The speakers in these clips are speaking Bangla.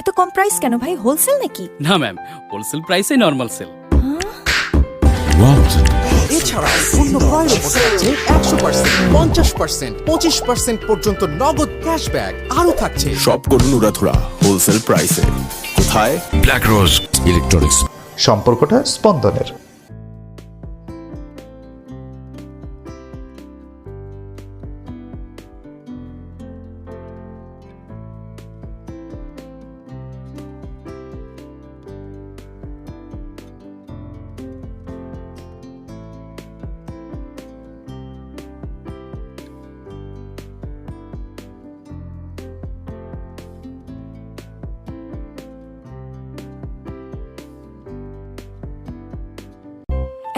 এত কম প্রাইস কেন ভাই? হোলসেল নাকি? না ম্যাম, হোলসেল প্রাইসে নরমাল সেল। এছাড়া পণ্য ক্রয়ের উপর থাকছে 100%, 50%, 25% পর্যন্ত নগদ ক্যাশব্যাক আরও থাকছে। শপ করুন উড়াধুরা হোলসেল প্রাইসে। কোথায়? ব্ল্যাক রোজ ইলেকট্রনিক্স। সম্পর্কটা স্পন্দনের।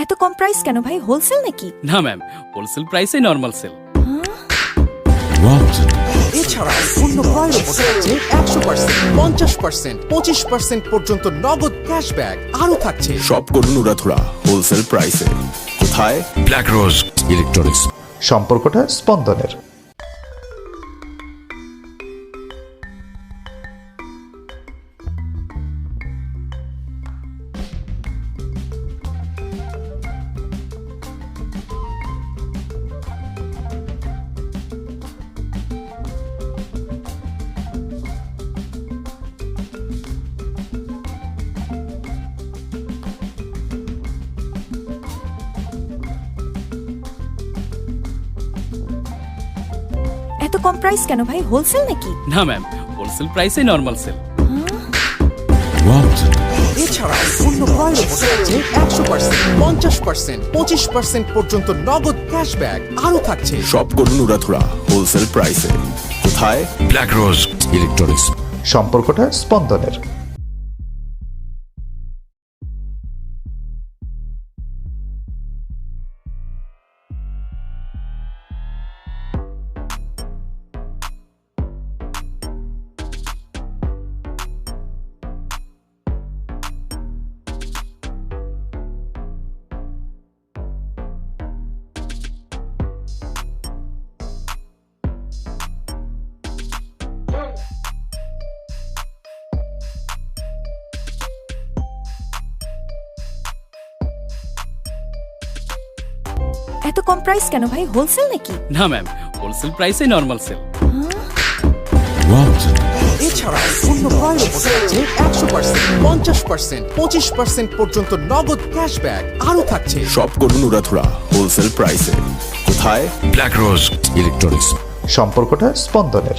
এত কম প্রাইস কেন ভাই? হোলসেল নাকি? না ম্যাম, হোলসেল প্রাইসে নরমাল সেল। এছাড়া পণ্য ক্রয়ের উপর থাকছে 100%, 50%, 25% পর্যন্ত নগদ ক্যাশব্যাক আরও থাকছে। শপ করুন উড়াধুরা হোলসেল প্রাইসে। কোথায়? ব্ল্যাক রোজ ইলেকট্রনিক্স। সম্পর্কটা স্পন্দনের। এত কম প্রাইস কেন ভাই? হোলসেল নাকি? না ম্যাম, হোলসেল প্রাইসে নরমাল সেল। এছাড়া পণ্য ক্রয়ের উপর থাকছে 100%, 50%, 25% পর্যন্ত নগদ ক্যাশব্যাক আরও থাকছে। শপ করুন উড়াধুরা হোলসেল প্রাইসে। কোথায়? ব্ল্যাক রোজ ইলেকট্রনিক্স। সম্পর্কটা স্পন্দনের। এত কম প্রাইস কেন ভাই? হোলসেল নাকি? না ম্যাম, হোলসেল প্রাইসে নরমাল সেল। এছাড়া পণ্য ক্রয়ের উপর থাকছে 100%, 50%, 25% পর্যন্ত নগদ ক্যাশব্যাক আরও থাকছে। শপ করুন উড়াধুরা হোলসেল প্রাইসে। কোথায়? ব্ল্যাক রোজ ইলেকট্রনিক্স। সম্পর্কটা স্পন্দনের।